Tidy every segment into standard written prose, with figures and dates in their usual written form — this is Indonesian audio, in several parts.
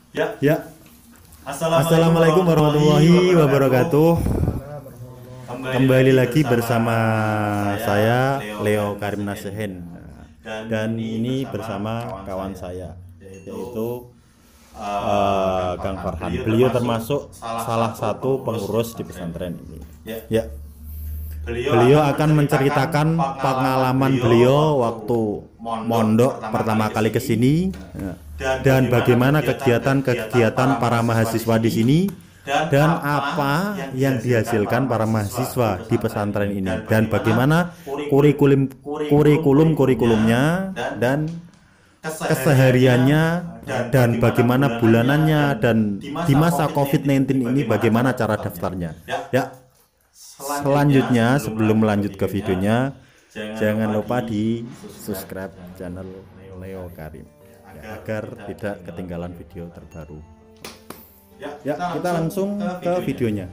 Ya. Assalamualaikum warahmatullahi wabarakatuh. Kembali lagi bersama saya Leo Karim Nasihin. Dan ini bersama kawan saya yaitu Kang Farhan. Beliau termasuk salah satu pengurus di pesantren ini. Ya. Beliau akan menceritakan pengalaman beliau waktu mondok pertama kali ke sini dan bagaimana kegiatan-kegiatan para mahasiswa di sini dan apa yang dihasilkan para mahasiswa di pesantren ini dan bagaimana kurikulumnya dan kesehariannya dan bagaimana bulanannya dan di masa COVID-19 ini bagaimana cara daftarnya. Ya. Selanjutnya sebelum melanjut ke videonya, jangan lupa di subscribe channel Leo Karim ya, agar tidak ketinggalan video terbaru. Ya, kita langsung ke videonya.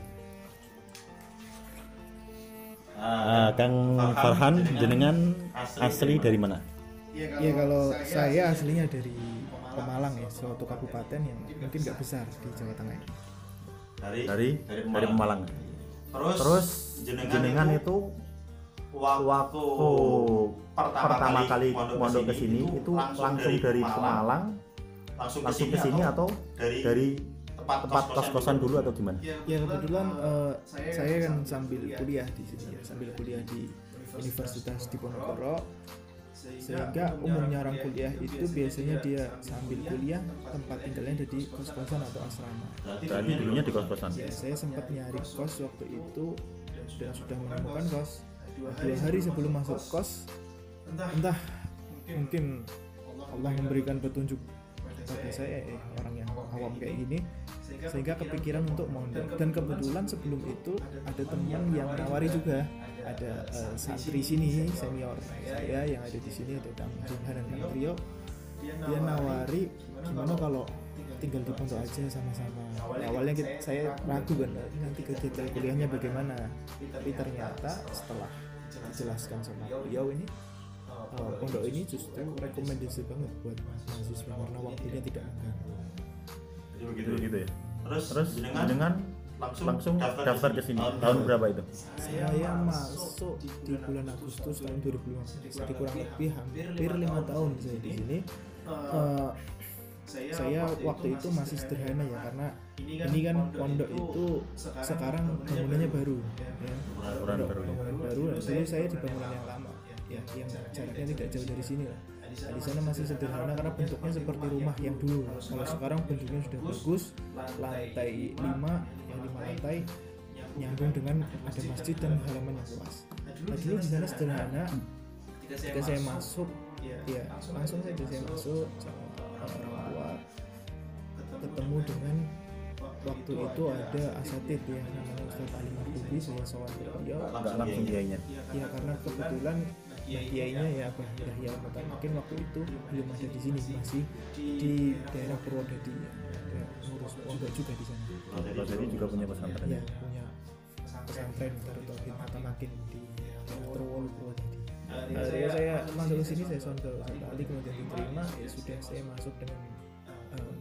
Kang Farhan, jenengan asli dari mana? Ya kalau saya aslinya dari Pemalang ya, suatu kabupaten yang mungkin nggak besar di Jawa Tengah ini. Dari Pemalang. Terus jenengan itu waktu pertama kali mondok ke sini itu langsung dari Pemalang langsung ke sini atau dari tempat kos-kosan dulu atau gimana? Ya kebetulan saya kan sambil kuliah di sini ya, sambil kuliah di Universitas Diponegoro, sehingga umumnya orang kuliah itu biasanya dia sambil kuliah tempat tinggalnya ada di kos-kosan atau asrama. Berarti dulunya di kos-kosan? Ya, saya sempat nyari kos waktu itu dan sudah menemukan kos. 2 hari sebelum masuk kos, entah mungkin Allah memberikan petunjuk pada saya orang yang awam kayak gini, sehingga kepikiran untuk mondok. Dan kebetulan sebelum itu ada teman yang nawari juga, ada santri sini senior saya yang ada di sini, ada Kang Jumhan dan Kang Trio. Dia nawari gimana kalau tinggal di pondok aja sama-sama. Awalnya saya ragu kan, nanti kegiatan kuliahnya bagaimana, tapi ternyata setelah dijelaskan sama beliau ini, pondok ini justru rekomendasi banget buat mahasiswa karena waktunya tidak mengganggu. Gitu ya. Terus jenengan langsung daftar ke sini. Tahun berapa itu? Saya masuk di bulan Agustus tahun 2015. Jadi kurang lebih hampir 5 tahun saya di sini. Saya waktu itu masih sederhana ya, karena ini kan pondok itu sekarang bangunannya baru ya. Bangunan baru. Dulu saya di bangunan yang lama ya, yang jaraknya tidak jauh dari sini lah. Di sana masih sederhana karena bentuknya seperti rumah yang dulu. Kalau sekarang bentuknya sudah bagus, lantai 5, yang 5 lantai nyambung dengan ada masjid dan halaman yang luas. Nah dulu di sana sederhana. Ketika saya masuk, ya langsung saja saya masuk sama orang tua, ketemu dengan waktu itu ada asatid ya, namanya Ustaz Ali Martubi. Saya soal beliau, Enggak langsung kiainya. ya karena kebetulan kiainya ya Abah Yahya mungkin waktu itu belum ada di sini, masih di daerah Purwodadi ya, ada ngurus pondok juga di sana. Jadi juga punya pesantren. Ya punya pesantren Darut Tauhid Atamakin di Trowol Purwodadi. Akhirnya saya masuk ke sini, saya soal ke Ustaz Ali, kemudian diterima. Ya sudah, saya masuk dengan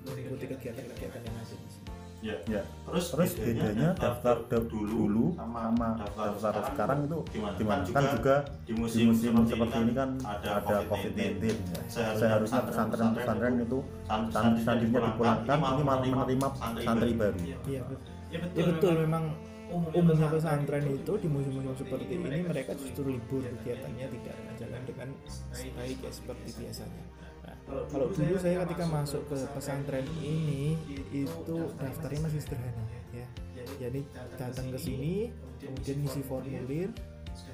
mengikuti kegiatan-kegiatan yang ada di sini. Ya. Terus bedanya daftar dulu sama daftar sekarang itu gimana? Kan juga di musim seperti ini kan ada COVID-19 ya. Seharusnya pesantren itu santrinya dipulangkan, ini malah menerima santri baru. Iya betul, memang umumnya pesantren itu di musim-musim seperti ini mereka justru libur, kegiatannya tidak berjalan dengan baik ya seperti biasanya. Nah, kalau dulu saya ketika masuk ke pesantren ini itu daftarnya masih sederhana ya. Jadi datang ke sini, kemudian ngisi formulir,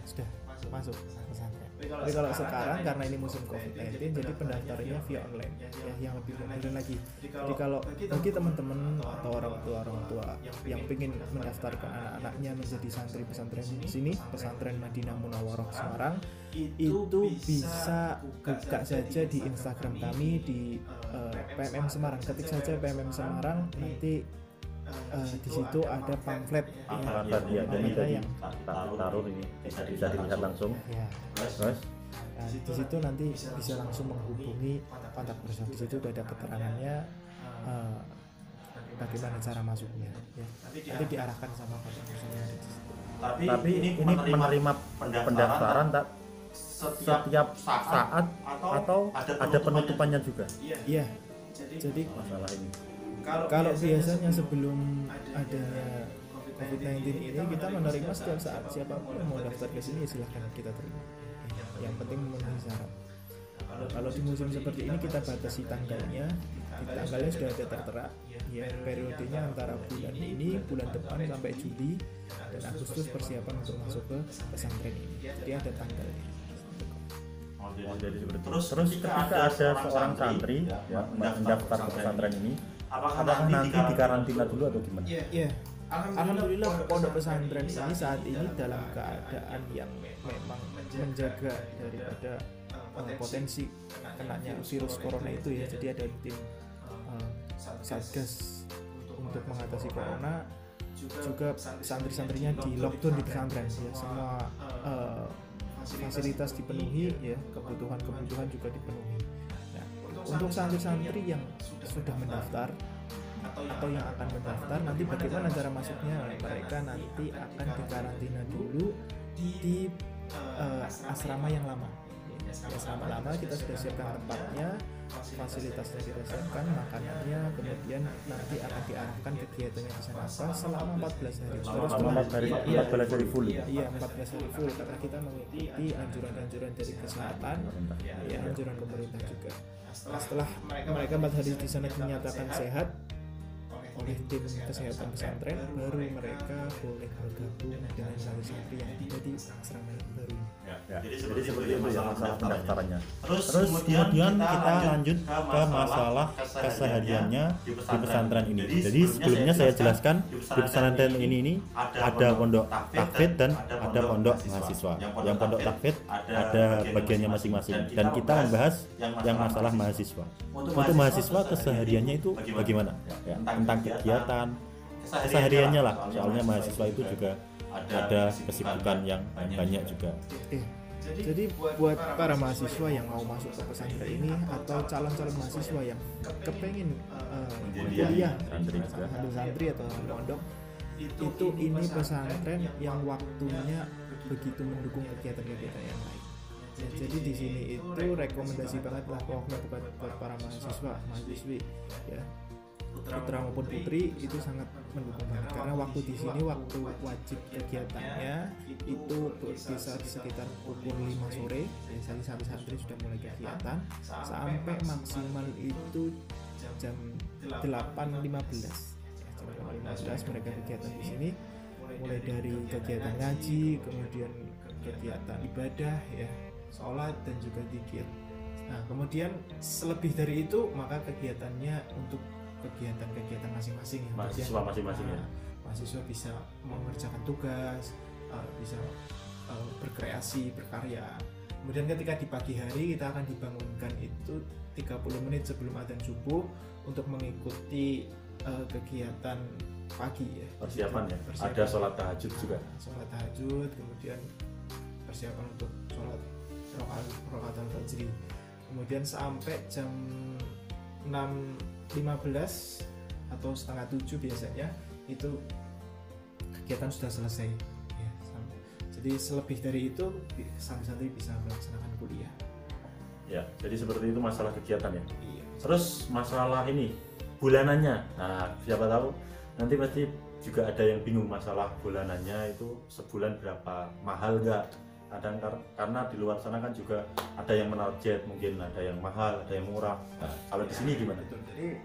sudah masuk pesantren. Tapi kalau sekarang karena ini musim COVID-19, jadi pendaftarannya via online ya, yang lebih modern lagi. Jadi kalau bagi teman-teman atau orang tua yang ingin mendaftarkan anak-anaknya menjadi santri pesantren di sini, pesantren Madinah Munawwaroh Semarang, itu bisa buka saja di Instagram kami di PMM Semarang. Ketik saja PMM Semarang, nanti di situ ada pamflet yang taruh ini bisa dilihat langsung. Ya. Terus di situ nanti bisa langsung menghubungi kontak person. Di situ ada keterangannya bagaimana cara masuknya ya. Nanti diarahkan sama kampus yang ada di situ. Tapi ini menerima pendaftaran tak setiap saat atau ada penutupannya juga? Iya. Jadi Masalah ini. kalau biasanya sebelum adanya COVID-19 ini kita menerima setiap saat, siapapun yang mau daftar ke sini silahkan kita terima. Yang penting memenuhi syarat. Kalau di musim seperti ini kita batasi tanggalnya, tanggalnya sudah ada tertera, ya periodenya antara bulan ini, bulan depan sampai Juli dan Agustus persiapan untuk masuk ke pesantren ini. Jadi ada tanggalnya. Jadi seperti itu. Terus ketika ada seorang santri ya mendaftar ke pesantren ini, apakah nanti dikarantina dulu atau gimana? Iya. Alhamdulillah pondok pesantren ini saat ini dalam keadaan yang memang menjaga daripada potensi kenanya virus corona itu ya. Jadi ada tim satgas untuk mengatasi corona, juga santri-santrinya di lockdown di pesantren ya, semua fasilitas dipenuhi ya, kebutuhan juga dipenuhi. Nah, untuk santri-santri yang sudah mendaftar atau yang akan mendaftar, nanti bagaimana cara masuknya? Mereka nanti akan dikarantina dulu di asrama yang lama. Di asrama lama kita sudah siapkan tempatnya, fasilitasnya kita siapkan, makanannya, kemudian nanti akan diarahkan kegiatannya di sana apa selama 14 hari. Terus 14 hari full ya? Iya, 14 hari full karena kita mengikuti anjuran-anjuran dari kesehatan, ya anjuran pemerintah juga. Setelah mereka 4 hari di sana dinyatakan sehat oleh tim kesehatan pesantren, baru mereka boleh bergabung dengan santri-santri yang ada di asrama yang baru. Ya. Jadi seperti itu ya masalah pendaftarannya. Terus kemudian kita lanjut ke masalah kesehariannya di pesantren ini. Jadi sebelumnya saya jelaskan di pesantren ini ada pondok tahfidz dan ada pondok mahasiswa. Yang pondok tahfidz ada bagiannya masing-masing dan kita membahas yang masalah mahasiswa. Untuk mahasiswa kesehariannya itu bagaimana? Ya, tentang kegiatan kesehariannya lah. Soalnya mahasiswa itu juga ada kesibukan yang banyak juga. Jadi buat para mahasiswa yang mau masuk ke pesantren ini atau calon-calon mahasiswa yang kepengen kuliah ambil santri atau pondok, itu ini pesantren yang waktunya begitu mendukung kegiatan-kegiatan yang lain. Ya, jadi di sini itu rekomendasi banget lah pokoknya buat para mahasiswi ya, putra maupun putri itu sangat mendukung banget karena waktu di sini waktu wajib kegiatannya itu bisa sekitar pukul 5 sore biasanya santri sudah mulai kegiatan sampai maksimal itu jam 8.15 jam 8.15 mereka kegiatan di sini, mulai dari kegiatan ngaji, kemudian kegiatan ibadah ya, sholat dan juga zikir. Nah kemudian selebih dari itu maka kegiatannya untuk kegiatan-kegiatan masing-masing ya. Mahasiswa masing-masing ya. Mahasiswa bisa mengerjakan tugas, bisa berkreasi, berkarya. Kemudian ketika di pagi hari kita akan dibangunkan itu 30 menit sebelum adzan subuh untuk mengikuti kegiatan pagi ya. Persiapan ya. Ada sholat tahajud juga. Sholat tahajud, kemudian persiapan untuk sholat rakaat al-fajr. Kemudian sampai jam 6.15 atau setengah 7 biasanya itu kegiatan sudah selesai ya, jadi selebih dari itu santri-santri bisa melaksanakan kuliah ya. Jadi seperti itu masalah kegiatan ya. Iya. Terus masalah ini bulanannya, nah siapa tahu nanti pasti juga ada yang bingung masalah bulanannya itu sebulan berapa, mahal nggak? Kadang karena di luar sana kan juga ada yang menarget, mungkin ada yang mahal, ada yang murah. Nah, kalau di sini gimana? Jadi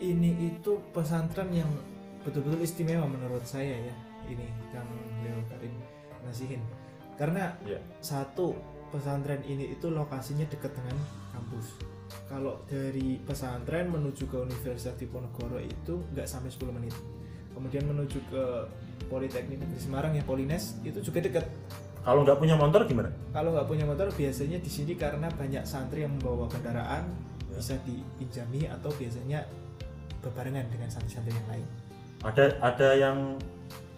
ini itu pesantren yang betul-betul istimewa menurut saya ya, ini Kang Leo Karim Nasihin. Karena satu, pesantren ini itu lokasinya dekat dengan kampus. Kalau dari pesantren menuju ke Universitas Diponegoro itu nggak sampai 10 menit. Kemudian menuju ke Politeknik Negeri Semarang ya, Polines, itu juga dekat. Kalau nggak punya motor gimana? Kalau nggak punya motor biasanya di sini karena banyak santri yang membawa kendaraan bisa dipinjami atau biasanya berbarengan dengan santri-santri yang lain. Ada yang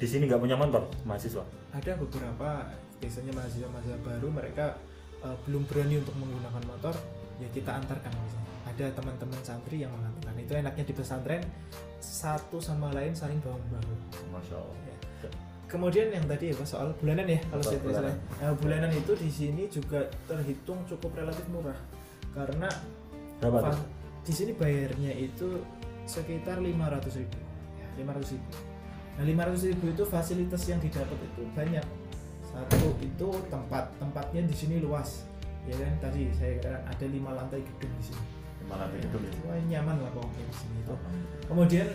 di sini nggak punya motor mahasiswa? Ada beberapa, biasanya mahasiswa baru mereka belum berani untuk menggunakan motor, ya kita antarkan misalnya. ada teman-teman santri yang mengantarkan. Itu enaknya di pesantren, satu sama lain saling bahu-bahu. Masya Allah. Ya. Kemudian yang tadi ya soal bulanan ya, kalau saya tidak salah. Nah, bulanan itu di sini juga terhitung cukup relatif murah karena Berapa? Di sini bayarnya itu sekitar 500.000. 500.000. Nah, 500.000 itu fasilitas yang didapat itu banyak. Satu itu tempatnya di sini luas. Ya kan tadi saya katakan ada 5 lantai gedung di sini. 5 lantai gedung. Wah, nyaman lah pokoknya di sini itu. Kemudian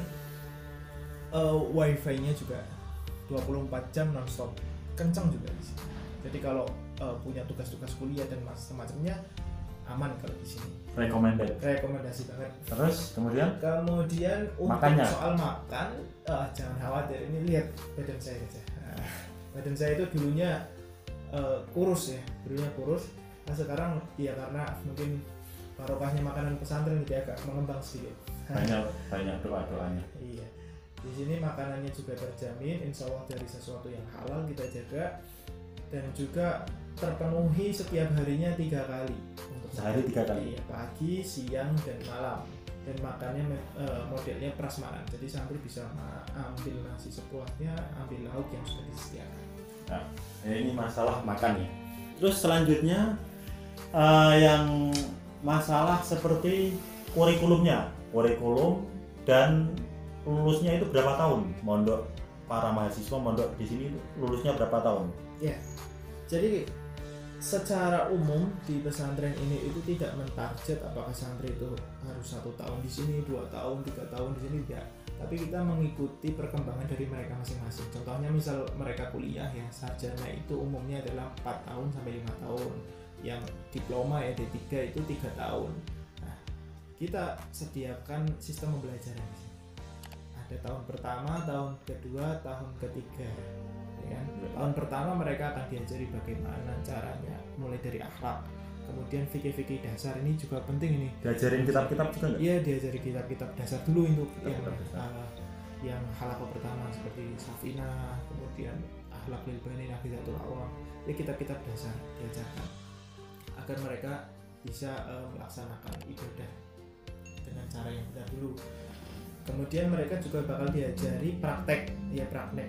wifi-nya juga 24 jam non-stop, kencang juga di sini. Jadi kalau punya tugas-tugas kuliah dan semacamnya aman kalau di sini. Rekomendasi banget. Terus kemudian untuk makannya. Soal makan, jangan khawatir. Ini lihat badan saya aja. Badan saya itu dulunya kurus ya, Nah sekarang ya karena mungkin barokahnya makanan pesantren jadi agak mengembang sedikit. Banyak doanya. Iya. Di sini makanannya juga terjamin, insya Allah dari sesuatu yang halal kita jaga, dan juga terpenuhi setiap harinya 3 kali. Untuk sehari 3 kali. Iya, pagi, siang, dan malam. Dan makannya modelnya prasmanan, jadi santri bisa ambil nasi sepuasnya, ambil lauk yang sudah disediakan. Nah, ini masalah makan ya. Terus selanjutnya yang masalah seperti kurikulum dan lulusnya itu berapa tahun? Para mahasiswa mondok di sini lulusnya berapa tahun? Ya, jadi secara umum di pesantren ini itu tidak mentarget apakah santri itu harus 1 tahun di sini, 2 tahun, 3 tahun di sini, tidak. Tapi kita mengikuti perkembangan dari mereka masing-masing. Contohnya misal mereka kuliah ya, sarjana itu umumnya adalah 4 tahun sampai 5 tahun. Yang diploma ya D3 itu 3 tahun. Nah, kita sediakan sistem pembelajaran di sini. Ada tahun pertama, tahun kedua, tahun ketiga. Ya kan? Tahun pertama mereka akan diajari bagaimana caranya mulai dari akhlak. Kemudian fikih-fikih dasar ini juga penting ini. Diajarin kitab-kitab juga nggak? Iya, diajari kitab-kitab dasar dulu untuk yang halaqah pertama seperti Safinah, kemudian Akhlaq lil Bani, Nafizatul Awam. Ya kitab-kitab dasar diajarkan agar mereka bisa melaksanakan ibadah dengan cara yang benar dulu. Kemudian mereka juga bakal diajari praktek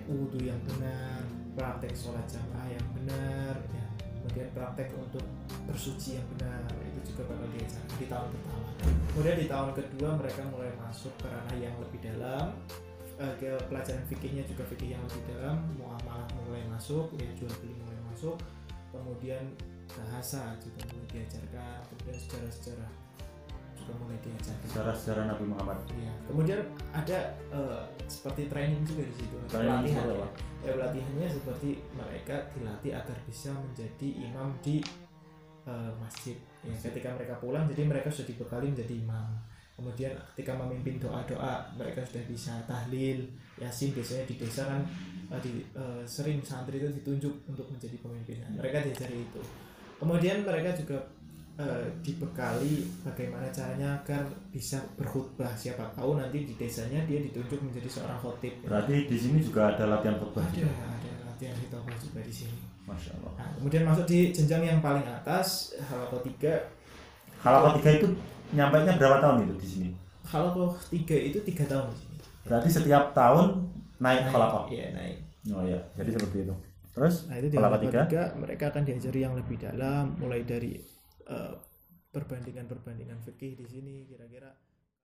wudhu yang benar, praktek sholat jamaah yang benar, ya. Kemudian praktek untuk bersuci yang benar, itu juga bakal diajarkan di tahun pertama. Kemudian di tahun kedua mereka mulai masuk ke ranah yang lebih dalam, ke pelajaran fikihnya juga fikih yang lebih dalam, muamalah mulai masuk, ya jual beli mulai masuk, kemudian bahasa juga mulai diajarkan, kemudian sejarah juga mulai diajarkan. Sejarah Nabi Muhammad. Ya. Kemudian ada seperti training juga di situ. Pelatihannya seperti mereka dilatih agar bisa menjadi imam di masjid. Ya, ketika mereka pulang, jadi mereka sudah dibekali menjadi imam. Kemudian ketika memimpin doa-doa, mereka sudah bisa tahlil, yasin. Biasanya di desa kan sering santri itu ditunjuk untuk menjadi pemimpin. Mereka diajari itu. Kemudian mereka juga dibekali bagaimana caranya agar bisa berkhutbah. Siapa tahu nanti di desanya dia ditunjuk menjadi seorang khotib. Berarti di sini juga ada latihan khutbah. Ada latihan khutbah juga di sini. Masya Allah. Nah, kemudian masuk di jenjang yang paling atas, halaqah 3. Halaqah 3 itu nyampainya berapa tahun itu di sini? Halaqah 3 itu 3 tahun di sini. Berarti setiap tahun naik halaqah. Iya, naik. Oh iya, jadi seperti itu. Terus nah, itu di halaqah 3 mereka akan diajari yang lebih dalam, mulai dari perbandingan fikih di sini kira-kira